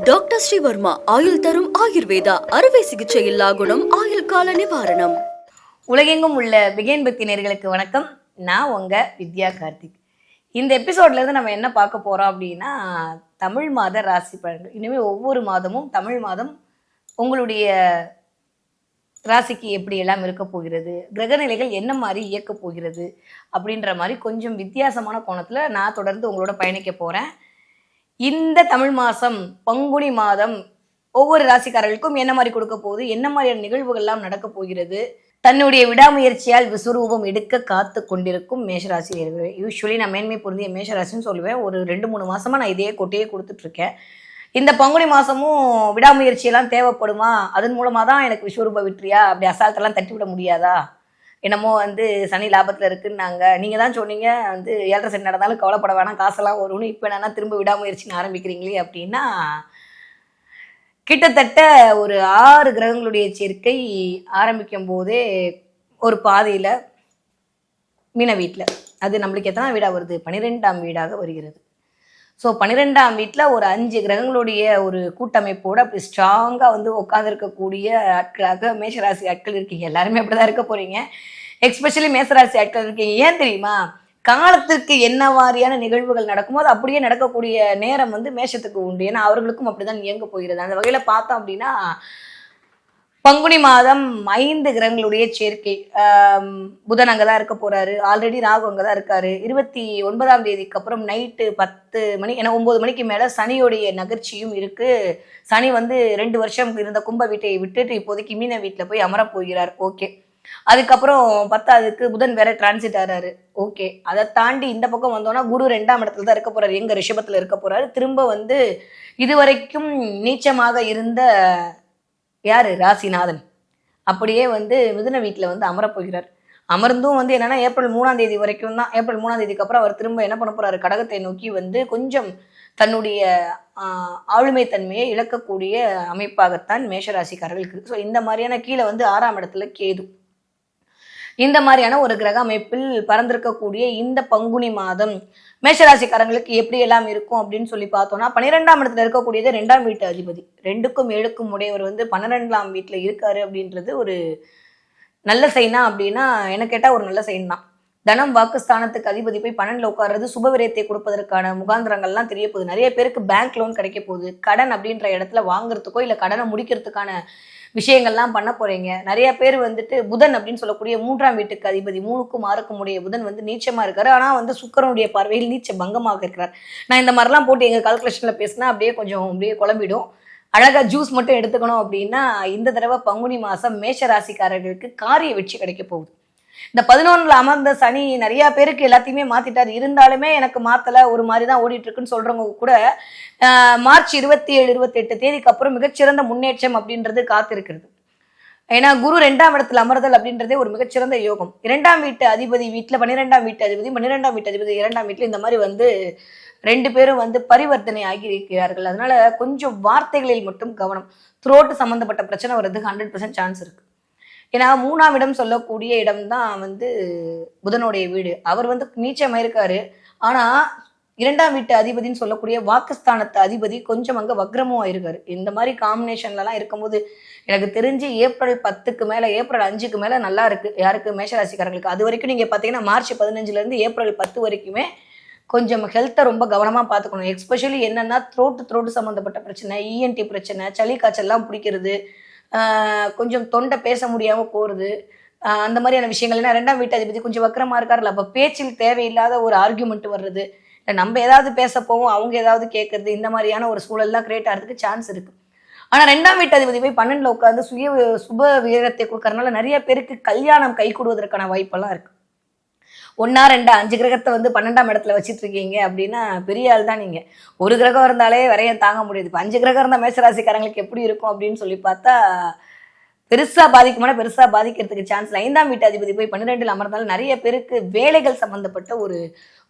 Doctor Sreevarma ஆயுள் தரும் ஆயுர்வேதா அறுவை சிகிச்சை இல்லா குணம் ஆயுள் கால நிவாரணம். உலகெங்கும் உள்ள பிகேன் பக்தி நேயர்களுக்கு வணக்கம். நான் உங்க வித்யா கார்த்திக். இந்த எபிசோட்ல இருந்து நம்ம என்ன பார்க்க போறோம் அப்படின்னா, தமிழ் மாத ராசி பலன்கள். இனிமேல் ஒவ்வொரு மாதமும் தமிழ் மாதம் உங்களுடைய ராசிக்கு எப்படி எல்லாம் இருக்க போகிறது, கிரகநிலைகள் என்ன மாதிரி இயக்க போகிறது அப்படின்ற மாதிரி கொஞ்சம் வித்தியாசமான கோணத்துல நான் தொடர்ந்து உங்களோட பயணிக்க போறேன். இந்த தமிழ் மாதம் பங்குனி மாதம் ஒவ்வொரு ராசிக்காரர்களுக்கும் என்ன மாதிரி கொடுக்க போகுது, என்ன மாதிரியான நிகழ்வுகள் எல்லாம் நடக்க போகிறது, தன்னுடைய விடாமுயற்சியால் விசுரூபம் எடுக்க காத்து கொண்டிருக்கும் மேஷராசினியர்கள். யூஸ்வலி நான் மேன்மை பொருந்திய மேஷராசின்னு சொல்லுவேன். ஒரு 2-3 மாசமா நான் இதே கொட்டையே கொடுத்துட்டு இருக்கேன். இந்த பங்குனி மாசமும் விடாமுயற்சியெல்லாம் தேவைப்படுமா, அதன் மூலமா தான் எனக்கு விஸ்வரூப வெற்றியா, அப்படி அசால்ட்டெல்லாம் தட்டிவிட முடியாதா, என்னமோ சனி லாபத்தில் இருக்குன்னாங்க, நீங்கள் தான் சொன்னீங்க 7.5 சனி நடந்தாலும் கவலைப்பட வேணாம், காசெல்லாம் வரும்னு, இப்போ என்னன்னா திரும்ப விடாமுயற்சின்னு ஆரம்பிக்கிறீங்களே அப்படின்னா, கிட்டத்தட்ட ஒரு 6 கிரகங்களுடைய சேர்க்கை ஆரம்பிக்கும் போதே ஒரு பாதையில் மீன வீட்டில், அது நம்மளுக்கு எத்தனை வீடாக வருது, 12ஆம் வீடாக வருகிறது. ஸோ 12ஆம் வீட்டில் ஒரு 5 கிரகங்களுடைய ஒரு கூட்டமைப்போடு அப்படி ஸ்ட்ராங்காக உட்காந்துருக்கக்கூடிய ஆட்களாக மேஷராசி ஆட்கள் இருக்கீங்க. எல்லாருமே அப்படி தான் இருக்க போகிறீங்க. எக்ஸ்பெஷலி மேஷராசி ஆட்கள் இருக்கீங்க. ஏன் தெரியுமா, காலத்திற்கு என்ன மாதிரியான நிகழ்வுகள் நடக்குமோ அது அப்படியே நடக்கக்கூடிய நேரம் மேஷத்துக்கு உண்டு. ஏன்னா அவர்களுக்கும் அப்படிதான் இயங்க போகிறது. அந்த வகையில் பார்த்தோம் அப்படின்னா, பங்குனி மாதம் 5 கிரகங்களுடைய சேர்க்கை. புதன் அங்கதான் இருக்க போறாரு, ஆல்ரெடி ராகு அங்கதான் இருக்காரு. 29ஆம் தேதிக்கு அப்புறம் நைட்டு 10 மணி, ஏன்னா 9 மணிக்கு மேல சனியோடைய நகர்ச்சியும் இருக்கு. சனி 2 வருஷம் இருந்த கும்ப வீட்டை விட்டுட்டு இப்போதைக்கு மீன வீட்டுல போய் அமர போகிறார். ஓகே. அதுக்கப்புறம் 10ஆவதுக்கு புதன் வேற டிரான்சிட் ஆறாரு. ஓகே. அதை தாண்டி இந்த பக்கம் வந்தோம்னா குரு 2ஆம் இடத்துல தான் இருக்க போறாரு, எங்க ரிஷபத்துல இருக்க போறாரு. திரும்ப இதுவரைக்கும் நீச்சமாக இருந்த யாரு, ராசிநாதன் அப்படியே மிதுன வீட்டில் அமரப்போகிறார். அமர்ந்தும் என்னன்னா ஏப்ரல் 3ஆம் தேதி வரைக்கும் தான். ஏப்ரல் 3ஆம் தேதிக்கு அப்புறம் அவர் திரும்ப என்ன பண்ண போறாரு, கடகத்தை நோக்கி கொஞ்சம் தன்னுடைய ஆளுமை தன்மையை இழக்கக்கூடிய அமைப்பாகத்தான் மேஷராசிக்காரர்களுக்கு. ஸோ இந்த மாதிரியான கீழே 6ஆம் இடத்துல கேது, இந்த மாதிரியான ஒரு கிரக அமைப்பில் பறந்திருக்கக்கூடிய இந்த பங்குனி மாதம் மேஷராசிக்காரங்களுக்கு எப்படி எல்லாம் இருக்கும் அப்படின்னு சொல்லி பார்த்தோம்னா, 12ஆம் இடத்துல இருக்கக்கூடியது 2ஆம் வீட்டு அதிபதி. 2க்கும் 7க்கும் உடையவர் 12ஆம் வீட்டுல இருக்காரு அப்படின்றது ஒரு நல்ல சைனா அப்படின்னா என்ன கேட்டா ஒரு நல்ல சைன் தான். தனம் வாக்குஸ்தானத்துக்கு அதிபதி போய் 12ல உட்கார்றது சுப விரயத்தை கொடுப்பதற்கான முகாந்திரங்கள்லாம் தெரிய போகுது. நிறைய பேருக்கு பேங்க் லோன் கிடைக்க போகுது, கடன் அப்படின்ற இடத்துல வாங்குறதுக்கோ இல்லை கடனை முடிக்கிறதுக்கான விஷயங்கள்லாம் பண்ண போறீங்க. நிறைய பேர் புதன் அப்படின்னு சொல்லக்கூடிய 3ஆம் வீட்டுக்கு அதிபதி, 3க்கும் 6க்கும் உடைய புதன் நீச்சமா இருக்காரு. ஆனா சுக்கிரனுடைய பார்வையில் நீச்ச பங்கமாக இருக்கிறார். நான் இந்த மாதிரிலாம் போட்டு எங்க கால்குலேஷன்ல பேசினா அப்படியே கொஞ்சம் அப்படியே குழம்பிடும். அழகா ஜூஸ் மட்டும் எடுத்துக்கணும் அப்படின்னா, இந்த தடவை பங்குனி மாசம் மேஷ ராசிக்காரர்களுக்கு காரிய வெற்றி கிடைக்க போகுது. இந்த 11ல அமர்ந்த சனி நிறைய பேருக்கு எல்லாத்தையுமே மாத்திட்டாரு. இருந்தாலுமே எனக்கு மாத்தல, ஒரு மாதிரி தான் ஓடிட்டு இருக்குன்னு சொல்றவங்க கூட மார்ச் 27-28 தேதிக்கு அப்புறம் மிகச்சிறந்த முன்னேற்றம் அப்படின்றது காத்திருக்கிறது. ஏன்னா குரு 2ஆம் இடத்துல அமர்தல் அப்படின்றதே ஒரு மிகச்சிறந்த யோகம். 2ஆம் வீட்டு அதிபதி வீட்டுல 12ஆம் வீட்டு அதிபதி, 12ஆம் வீட்டு அதிபதி 2ஆம் வீட்டுல, இந்த மாதிரி 2 பேரும் பரிவர்த்தனை ஆகி இருக்கிறார்கள். அதனால கொஞ்சம் வார்த்தைகளில் மட்டும் கவனம். த்ரோட் சம்பந்தப்பட்ட பிரச்சனை வர்றதுக்கு 100% சான்ஸ் இருக்கு. ஏன்னா 3ஆம் இடம் சொல்லக்கூடிய இடம் தான் புதனுடைய வீடு. அவர் நீச்சமா இருக்காரு. ஆனா 2ஆம் வீட்டு அதிபதினு சொல்லக்கூடிய வாக்குஸ்தானத்து அதிபதி கொஞ்சம் அங்க வக்ரமும் ஆயிருக்காரு. இந்த மாதிரி காம்பினேஷன்லாம் இருக்கும்போது எனக்கு தெரிஞ்சு ஏப்ரல் 10க்கு மேல, ஏப்ரல் 5க்கு மேல நல்லா இருக்கு யாருக்கு, மேஷராசிக்காரங்களுக்கு. அது வரைக்கும் நீங்க பாத்தீங்கன்னா மார்ச் 15ல இருந்து ஏப்ரல் 10 வரைக்குமே கொஞ்சம் ஹெல்த்தை ரொம்ப கவனமா பார்த்துக்கணும். எஸ்பெஷலி என்னன்னா த்ரோட்டு சம்மந்தப்பட்ட பிரச்சனை, இஎன்டி பிரச்சனை, சளி காய்ச்சல்லாம் பிடிக்கிறது, கொஞ்சம் தொண்டை பேச முடியாம போறது, அந்த மாதிரியான விஷயங்கள். ஏன்னா 2ஆம் வீட்டு அதிபதி கொஞ்சம் வக்கரமா இருக்காருல்ல, அப்ப பேச்சில் தேவையில்லாத ஒரு ஆர்கியூமெண்ட் வர்றது, இல்லை நம்ம ஏதாவது பேச போவோம் அவங்க ஏதாவது கேட்கறது, இந்த மாதிரியான ஒரு சூழல்லாம் கிரியேட் ஆகிறதுக்கு சான்ஸ் இருக்கு. ஆனா 2ஆம் வீட்டு அதிபதி போய் 12ல உட்காந்து சுப வீரத்தை கொடுக்கறதுனால நிறைய பேருக்கு கல்யாணம் கை கூடுவதற்கான வாய்ப்பெல்லாம் இருக்கு. 1, 2, 5 கிரகத்தை 12ஆம் இடத்துல வச்சிட்டு இருக்கீங்க அப்படின்னா பெரிய ஆள் தான் நீங்க. ஒரு கிரகம் இருந்தாலே வரையும் தாங்க முடியுது. 5 கிரகம் இருந்தால் மேஷராசிக்காரங்களுக்கு எப்படி இருக்கும் அப்படின்னு சொல்லி பார்த்தா பெருசா பெருசா பாதிக்கிறதுக்கு சான்ஸ். 5ஆம் வீட்டு அதிபதி போய் 12ல் அமர்ந்தாலும் நிறைய பேருக்கு வேலைகள் சம்பந்தப்பட்ட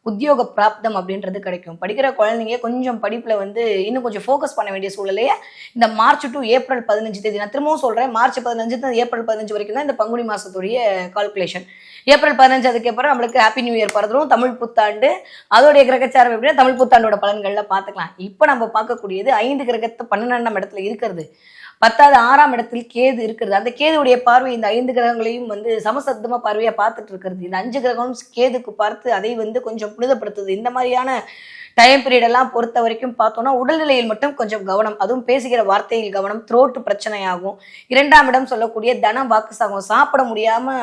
உத்தியோக பிராப்தம் அப்படின்றது கிடைக்கும். படிக்கிற குழந்தைங்க கொஞ்சம் படிப்புல வந்து இன்னும் கொஞ்சம் ஃபோக்கஸ் பண்ண வேண்டிய சூழ்நிலையே இந்த மார்ச் டு ஏப்ரல் 15 தேதி. நான் திரும்பவும் சொல்றேன், மார்ச் 15 ஏப்ரல் 15 வரைக்கும் தான் இந்த பங்குனி மாசத்துடைய கால்குலேஷன். ஏப்ரல் 15 அதுக்கப்புறம் நம்மளுக்கு ஹாப்பி நியூ இயர் பிறந்துரும், தமிழ் புத்தாண்டு. அதோடைய கிரகச்சாரம் எப்படின்னா தமிழ் புத்தாண்டோட பலன்கள்ல பார்த்துக்கலாம். இப்போ நம்ம பார்க்கக்கூடியது 5 கிரகத்தை 12ஆம் இடத்துல இருக்கிறது. 10வது 6ஆம் இடத்தில் கேது இருக்கிறது. அந்த கேதுடைய பார்வை இந்த 5 கிரகங்களையும் வந்து சமசப்தமா பார்வையா பார்த்துட்டு இருக்கிறது. இந்த 5 கிரகமும் கேதுக்கு பார்த்து அதை வந்து கொஞ்சம் புனிதப்படுத்துது. இந்த மாதிரியான டைம் பீரியட் எல்லாம் பொறுத்த வரைக்கும் பார்த்தோம்னா உடல்நிலையில் மட்டும் கொஞ்சம் கவனம், அதுவும் பேசுகிற வார்த்தையில் கவனம், த்ரோட்டு பிரச்சனையாகும். 2ஆம் இடம் சொல்லக்கூடிய தனம் வாக்குசாகும். சாப்பிட முடியாம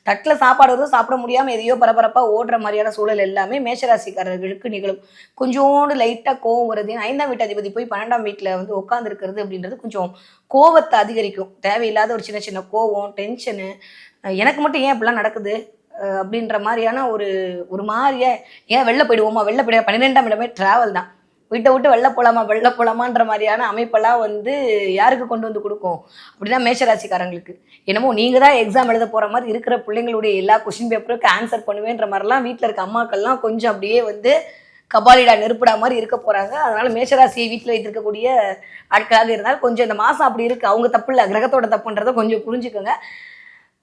தட்டில் சாப்பாடு வருது, சாப்பிட முடியாம எதையோ பரபரப்பா ஓடுற மாதிரியான சூழல் எல்லாமே மேஷராசிக்காரர்களுக்கு நிகழும். கொஞ்சோண்டு லைட்டா கோவம் வருது. 5ஆம் வீட்டு அதிபதி போய் 12ஆம் வீட்டுல வந்து உட்கார்ந்து இருக்கிறது அப்படின்றது கொஞ்சம் கோவத்தை அதிகரிக்கும். தேவையில்லாத ஒரு சின்ன சின்ன கோவம், டென்ஷனு, எனக்கு மட்டும் ஏன் இப்படிலாம் நடக்குது அப்படின்ற மாதிரியான ஒரு மாதிரியே ஏன் வெளில போயிடுவோமா, வெளில போயிட 12ஆம் இடமே டிராவல் தான். வீட்டை விட்டு வெளில போலாமான்ற மாதிரியான அமைப்பெல்லாம் வந்து யாருக்கு கொண்டு வந்து கொடுக்கும் அப்படின்னா மேஷராசிக்காரங்களுக்கு. என்னமோ நீங்க தான் எக்ஸாம் எழுத போற மாதிரி இருக்கிற பிள்ளைங்களுடைய எல்லா கொஸ்டின் பேப்பருக்கு ஆன்சர் பண்ணுவேன்ற மாதிரிலாம் வீட்டில் இருக்க அம்மாக்கள்லாம் கொஞ்சம் அப்படியே வந்து கபாலிடா நெருப்பிடா மாதிரி இருக்க போறாங்க. அதனால மேஷராசியை வீட்டில் வைத்திருக்கக்கூடிய ஆட்களாக இருந்தால் கொஞ்சம் இந்த மாசம் அப்படி இருக்கு. அவங்க தப்பு இல்லை, கிரகத்தோட தப்புன்றதை கொஞ்சம் புரிஞ்சுக்கோங்க.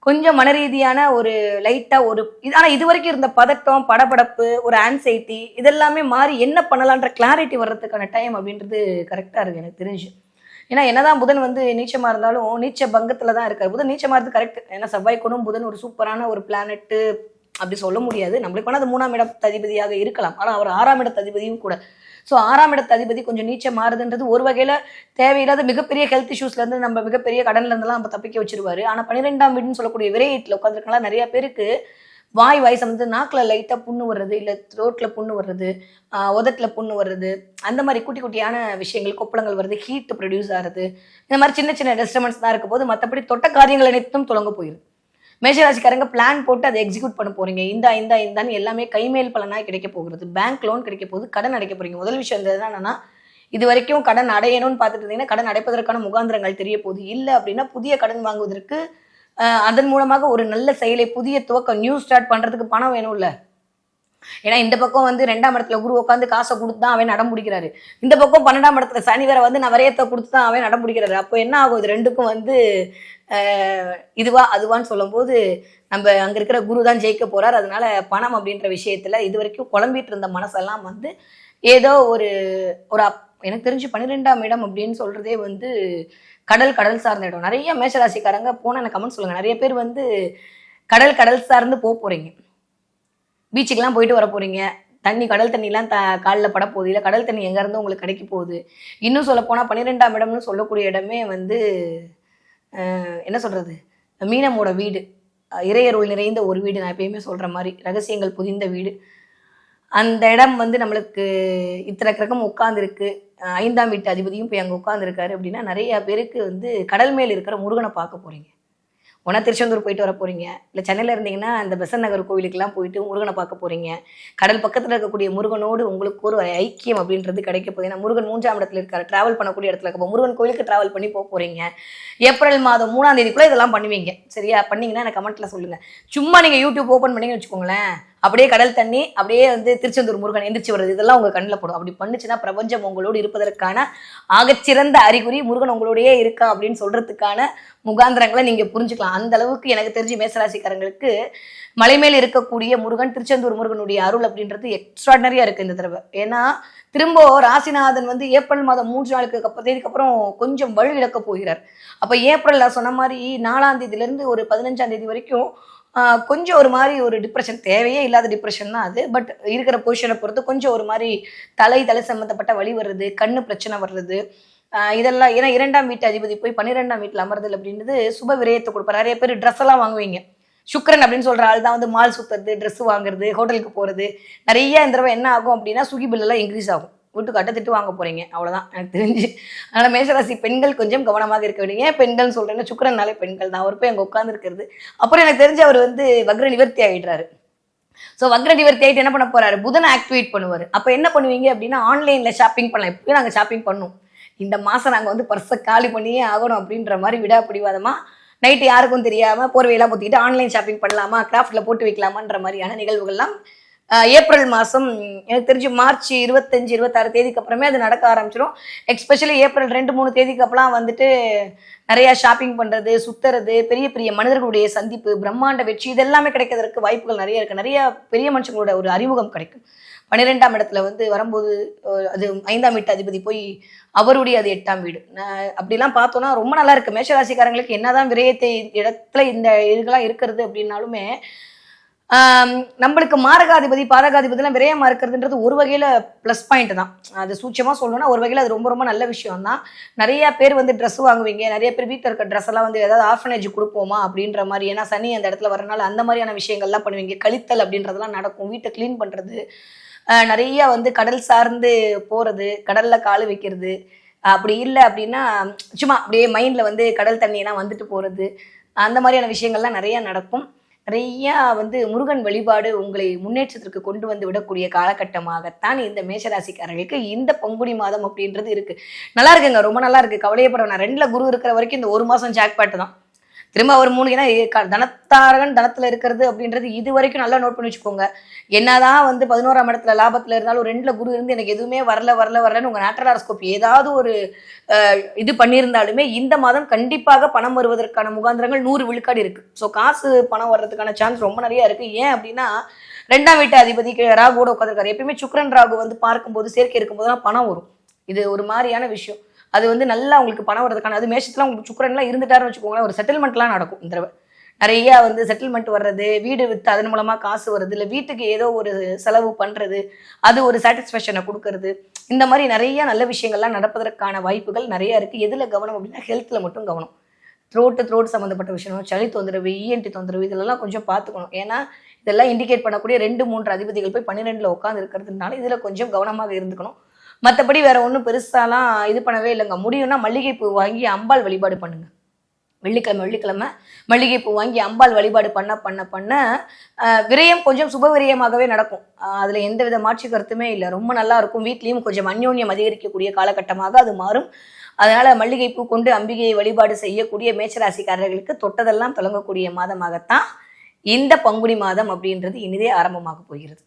கொஞ்சம் மனரீதியான ஒரு லைட்டா ஒரு ஆனா இது வரைக்கும் இருந்த பதட்டம், படபடப்பு, ஒரு ஆன்சைட்டி இதெல்லாமே மாறி என்ன பண்ணலான்ற கிளாரிட்டி வர்றதுக்கான டைம் அப்படின்றது கரெக்டா இருக்கு எனக்கு தெரிஞ்சு. ஏன்னா என்னதான் புதன் வந்து நீச்சமா இருந்தாலும் நீச்ச பங்கத்துல தான் இருக்காரு. புதன் நீச்சமா இருந்து கரெக்ட். ஏன்னா செவ்வாய் குணம் புதன் ஒரு சூப்பரான ஒரு பிளானட் அப்படி சொல்ல முடியாது. நம்மளுக்கு வேணா அது 3ஆம் இட அதிபதியாக இருக்கலாம். ஆனா அவர் 6ஆம் இட அதிபதியும் கூட. ஸோ 6ஆம் இடத்து அதிபதி கொஞ்சம் நீச்சம் மாறுதுன்றது ஒரு வகையில் தேவையில்லாத மிகப்பெரிய ஹெல்த் இஷ்யூஸ்லேருந்து நம்ம மிகப்பெரிய கடன்ல இருந்தெல்லாம் நம்ம தப்பிக்க வச்சிருவாரு. ஆனால் 12ஆம் வீடுன்னு சொல்லக்கூடிய விரையீட்டில் உட்காந்துருக்கலாம் நிறைய பேருக்கு வாய் சம்பந்து நாக்கில் லைட்டாக புண்ணு வர்றது, இல்லை த்ரோட்டில் புண்ணு வர்றது, உதட்டில் புண்ணு வர்றது, அந்த மாதிரி குட்டி குட்டியான விஷயங்கள், கொப்பளங்கள் வருது, ஹீட் ப்ரொடியூஸ் ஆகுது, இந்த மாதிரி சின்ன சின்ன டிஸ்டர்பன்ஸ் தான் இருக்கும் போது மற்றபடி தொட்ட காரியங்கள் அனைத்தும் தொடங்க போயிடும். மேஷராசிக்காரங்க பிளான் போட்டு அதை எக்ஸிக்யூட் பண்ண போறீங்க. இந்தான்னு எல்லாமே கைமேல் பலனாக கிடைக்க போகிறது. பேங்க் லோன் கிடைக்க போகுது, கடன் அடைக்க போறீங்க. முதல் விஷயம் என்னன்னா, இது வரைக்கும் கடன் அடையணும்னு பார்த்துட்டு இருந்தீங்கன்னா கடன் அடைப்பதற்கான முகாந்திரங்கள் தெரிய போகுது. இல்லை அப்படின்னா புதிய கடன் வாங்குவதற்கு அதன் மூலமாக ஒரு நல்ல செயலை, புதிய துவக்கம், நியூ ஸ்டார்ட் பண்றதுக்கு பணம் வேணும்ல. ஏன்னா இந்த பக்கம் வந்து 2ஆம் இடத்துல குரு உட்காந்து காசை கொடுத்து தான் அவன் நடம் பிடிக்கிறாரு. இந்த பக்கம் 12ஆம் இடத்துல சனி வேற வந்து நான் வரையத்தை கொடுத்து தான் அவன் நடம் பிடிக்கிறாரு. அப்போ என்ன ஆகும், இது ரெண்டுக்கும் வந்து இதுவா அதுவான்னு சொல்லும் போது நம்ம அங்க இருக்கிற குரு தான் ஜெயிக்க போறார். அதனால பணம் அப்படின்ற விஷயத்துல இது வரைக்கும் குழம்பிட்டு இருந்த மனசெல்லாம் வந்து ஏதோ ஒரு எனக்கு தெரிஞ்சு 12ஆம் இடம் அப்படின்னு சொல்றதே வந்து கடல் சார்ந்த இடம். நிறைய மேஷராசிக்காரங்க போன எனக்கு கமெண்ட் சொல்லுங்க. நிறைய பேர் வந்து கடல் சார்ந்து போறீங்க, பீச்சுக்கெல்லாம் போயிட்டு வர போறீங்க. கடல் தண்ணிலாம் காலில் பட போகுது, இல்லை கடல் தண்ணி எங்க இருந்து உங்களுக்கு கிடைக்க போகுது. இன்னும் சொல்ல போனா 12ஆம் இடம்னு சொல்லக்கூடிய இடமே வந்து என்ன சொல்றது, மீனமோட வீடு, இறையருள் நிறைந்த ஒரு வீடு. நான் எப்பயுமே சொல்ற மாதிரி ரகசியங்கள் புதிந்த வீடு. அந்த இடம் வந்து நம்மளுக்கு இத்தனை கிரகம் உட்கார்ந்துருக்கு. 5ஆம் வீட்டு அதிபதியும் போய் அங்கே உட்கார்ந்துருக்காரு அப்படின்னா நிறைய பேருக்கு வந்து கடல் மேல் இருக்கிற முருகனை பார்க்க போறீங்க. ஒன்றா திருச்செந்தூர் போயிட்டு வர போறீங்க, இல்லை சென்னையில் இருந்தீங்கன்னா அந்த பெசன் நகர் கோவிலுக்கெல்லாம் போயிட்டு முருகனை பார்க்க போறீங்க. கடல் பக்கத்தில் இருக்கக்கூடிய முருகனோடு உங்களுக்கு ஒரு ஐக்கியம் அப்படின்றது கிடைக்க போகுது. ஏன்னா முருகன் 3ஆம் இடத்துல இருக்காரு, டிராவல் பண்ணக்கூடிய இடத்துல இருக்க முருகன் கோவிலுக்கு டிராவல் பண்ணி போறீங்க. ஏப்ரல் மாதம் 3ஆம் தேதிக்குள்ள இதெல்லாம் பண்ணுவீங்க. சரியா? பண்ணீங்கன்னா எனக்கு கமெண்ட்ல சொல்லுங்க. சும்மா நீங்க யூடியூப் ஓப்பன் பண்ணீங்கன்னு வச்சுக்கோங்களேன், அப்படியே கடல் தண்ணி, அப்படியே வந்து திருச்செந்தூர் முருகன் எந்திரிச்சு வருது, இதெல்லாம் உங்க கண்ணில் போடும். அப்படி பண்ணுச்சுன்னா பிரபஞ்சம் உங்களோடு இருப்பதற்கான ஆகச்சிறந்த அறிகுறி. முருகன் உங்களோடயே இருக்கா அப்படின்னு சொல்றதுக்கான முகாந்திரங்களை நீங்க புரிஞ்சுக்கலாம். அந்த அளவுக்கு எனக்கு தெரிஞ்சு மேசராசிக்காரங்களுக்கு மலை மேல் இருக்கக்கூடிய முருகன், திருச்செந்தூர் முருகனுடைய அருள் அப்படின்றது எக்ஸ்ட்ராடனரியா இருக்கு இந்த தடவை. ஏன்னா திரும்ப ராசிநாதன் வந்து ஏப்ரல் மாதம் 3 நாளுக்கு தேதிக்கு அப்புறம் கொஞ்சம் வலு இழக்க போகிறார். அப்ப ஏப்ரல் சொன்ன மாதிரி 4ஆம் தேதியிலிருந்து ஒரு 15ஆம் தேதி வரைக்கும் கொஞ்சம் ஒரு மாதிரி ஒரு டிப்ரெஷன், தேவையே இல்லாத டிப்ரெஷன் தான் அது. பட் இருக்கிற பொசிஷனை பொறுத்து கொஞ்சம் ஒரு மாதிரி தலை சம்பந்தப்பட்ட வலி வர்றது, கண்ணு பிரச்சனை வர்றது, இதெல்லாம். ஏன்னா 2ஆம் வீட்டு அதிபதி போய் 12ஆம் வீட்டில் அமர்தல் அப்படின்றது சுப விரயத்தை கொடுப்பார். நிறைய பேர் ட்ரெஸ் எல்லாம் வாங்குவீங்க. சுக்கரன் அப்படின்னு சொல்ற ஆள் தான் வந்து மால் சுத்துறது, ட்ரெஸ் வாங்குறது, ஹோட்டலுக்கு போறது. நிறைய இந்த தடவை என்ன ஆகும் அப்படின்னா சுகி பில் எல்லாம் இன்க்ரீஸ் ஆகும். வீட்டு கட்ட திட்டு வாங்க போறீங்க, அவ்வளவுதான் எனக்கு தெரிஞ்சு. அதனால மேஷராசி பெண்கள் கொஞ்சம் கவனமாக இருக்க வேண்டிய. ஏன் பெண்கள் சொல்றேன்னா சுக்கரன்னாலே பெண்கள் தான். அவர் போய் அங்கே உட்கார்ந்து இருக்கிறது. அப்புறம் எனக்கு தெரிஞ்சு அவர் வந்து வக்ர நிவர்த்தி ஆகிடுறாரு. ஸோ வக்ர நிவர்த்தி ஆகிட்டு என்ன பண்ண போறாரு, புதனை ஆக்டிவேட் பண்ணுவார். அப்போ என்ன பண்ணுவீங்க அப்படின்னா ஆன்லைன்ல ஷாப்பிங் பண்ணலாம். எப்பயும் நாங்கள் ஷாப்பிங் பண்ணோம், இந்த மாசம் நாங்கள் வந்து பர்ஸை காலி பண்ணியே ஆகணும் அப்படின்ற மாதிரி விடாப்பிடிவாதமா நைட்டு யாருக்கும் தெரியாம போர்வையெல்லாம் பொத்திக்கிட்டு ஆன்லைன் ஷாப்பிங் பண்ணலாமா, கிராஃப்ட்ல போட்டு வைக்கலாமான்ற மாதிரியான நிகழ்வுகள்லாம் ஏப்ரல் மாதம் எனக்கு தெரிஞ்சு மார்ச் 25 26 தேதிக்கு அப்புறமே அது நடக்க ஆரம்பிச்சிடும். எக்ஸ்பெஷலி ஏப்ரல் 2-3 தேதிக்கு அப்பலாம் வந்துட்டு நிறையா ஷாப்பிங் பண்ணுறது, சுற்றுறது, பெரிய பெரிய மனிதர்களுடைய சந்திப்பு, பிரம்மாண்ட வெற்றி இதெல்லாமே கிடைக்கிறதுக்கு வாய்ப்புகள் நிறைய இருக்குது. நிறைய பெரிய மனுஷங்களோட ஒரு அறிமுகம் கிடைக்கும். 12ஆம் இடத்துல வந்து வரும்போது அது 5ஆம் வீட்டு அதிபதி போய் அவருடைய அது 8ஆம் வீடு. அப்படிலாம் பார்த்தோன்னா ரொம்ப நல்லா இருக்குது. மேஷராசிக்காரங்களுக்கு என்னதான் விரயத்தை இடத்துல இந்த இதுகளாம் இருக்கிறது அப்படின்னாலுமே நம்மளுக்கு மாரகாதிபதி பாதகாதிபதிலாம் விரயமா இருக்கிறதுன்றது ஒரு வகையில ப்ளஸ் பாயிண்ட் தான். அது சூட்சமா சொல்லணும்னா ஒரு வகையில அது ரொம்ப ரொம்ப நல்ல விஷயம் தான். நிறைய பேர் வந்து ட்ரெஸ் வாங்குவீங்க, நிறைய பேர் வீட்டில் இருக்க ட்ரெஸ் எல்லாம் வந்து ஏதாவது ஆர்ஃபனேஜ் கொடுப்போமா அப்படின்ற மாதிரி, ஏன்னா சனி அந்த இடத்துல வரனால அந்த மாதிரியான விஷயங்கள்லாம் பண்ணுவீங்க. கழித்தல் அப்படின்றதெல்லாம் நடக்கும். வீட்டை கிளீன் பண்றது, நிறைய வந்து கடல் சார்ந்து போறது, கடல்ல கால் வைக்கிறது, அப்படி இல்லை அப்படின்னா சும்மா அப்படியே மைண்ட்ல வந்து கடல் தண்ணியெல்லாம் வந்துட்டு போறது, அந்த மாதிரியான விஷயங்கள்லாம் நிறைய நடக்கும். நிறையா வந்து முருகன் வழிபாடு உங்களை முன்னேற்றத்திற்கு கொண்டு வந்து விடக்கூடிய காலகட்டமாகத்தான் இந்த மேஷராசிக்காரர்களுக்கு இந்த பங்குனி மாதம் அப்படின்றது இருக்கு. நல்லா இருக்குங்க, ரொம்ப நல்லா இருக்கு. கவலையப்பட நான் 2ல குரு இருக்கிற வரைக்கும் இந்த ஒரு மாசம் ஜாக்பாட்டு தான். திரும்ப அவர் 3 ஏன்னா தனத்தாரகன் தனத்துல இருக்கிறது அப்படின்றது இது வரைக்கும் நல்லா நோட் பண்ணி வச்சுக்கோங்க. என்னதான் வந்து 11ஆம் இடத்துல லாபத்துல இருந்தாலும் 2ல குரு இருந்து எனக்கு எதுவுமே வரலன்னு உங்க நேச்சுரல் ஹாரோஸ்கோப் ஏதாவது ஒரு இது பண்ணியிருந்தாலுமே இந்த மாதம் கண்டிப்பாக பணம் வருவதற்கான முகாந்திரங்கள் 100 விழுக்காடு இருக்கு. ஸோ காசு பணம் வர்றதுக்கான சான்ஸ் ரொம்ப நிறைய இருக்கு. ஏன் அப்படின்னா 2ஆம் வீட்டு அதிபதிக்கு ராகுவோட உட்காந்துருக்காரு. எப்பயுமே சுக்கிரன் ராகு வந்து பார்க்கும்போது சேர்க்கை இருக்கும்போதுதான் பணம் வரும். இது ஒரு மாதிரியான விஷயம். அது வந்து நல்லா உங்களுக்கு பணம் வரதுக்கான, அது மேஷத்துல உங்களுக்கு சுக்கிரன்லாம் இருந்துட்டாருன்னு வச்சுக்கோங்களேன், ஒரு செட்டில்மெண்ட்லாம் நடக்கும். இந்த தடவை நிறைய வந்து செட்டில்மெண்ட் வர்றது, வீடு வித்து அதன் மூலமா காசு வருது, இல்லை வீட்டுக்கு ஏதோ ஒரு செலவு பண்றது, அது ஒரு சாட்டிஸ்ஃபேக்ஷனை கொடுக்கறது, இந்த மாதிரி நிறைய நல்ல விஷயங்கள்லாம் நடப்பதற்கான வாய்ப்புகள் நிறைய இருக்கு. எதுல கவனம் அப்படின்னா ஹெல்த்ல மட்டும் கவனம். த்ரோட் சம்மந்தப்பட்ட விஷயம், சளி தொந்தரவு, இஎன்டி தொந்தரவு, இதெல்லாம் கொஞ்சம் பார்த்துக்கணும். ஏன்னா இதெல்லாம் இண்டிகேட் பண்ணக்கூடிய 2-3 அதிபதிகள் போய் 12ல உட்காந்து இருக்கிறதுனால இதுல கொஞ்சம் கவனமாக இருந்துக்கணும். மற்றபடி வேற ஒன்றும் பெருசாலாம் இது பண்ணவே இல்லைங்க. முடியும்னா மல்லிகைப்பூ வாங்கி அம்பாள் வழிபாடு பண்ணுங்க. வெள்ளிக்கிழமை மல்லிகைப்பூ வாங்கி அம்பாள் வழிபாடு பண்ண விரயம் கொஞ்சம் சுப விரயமாகவே நடக்கும். அதுல எந்த வித மாற்று கருத்துமே இல்லை. ரொம்ப நல்லா இருக்கும். வீட்லயும் கொஞ்சம் அந்யோன்யம் அதிகரிக்கக்கூடிய காலகட்டமாக அது மாறும். அதனால மல்லிகைப்பூ கொண்டு அம்பிகையை வழிபாடு செய்யக்கூடிய மேஷராசிக்காரர்களுக்கு தொட்டதெல்லாம் தொடங்கக்கூடிய மாதமாகத்தான் இந்த பங்குனி மாதம் அப்படின்றது இனிதே ஆரம்பமாக போகிறது.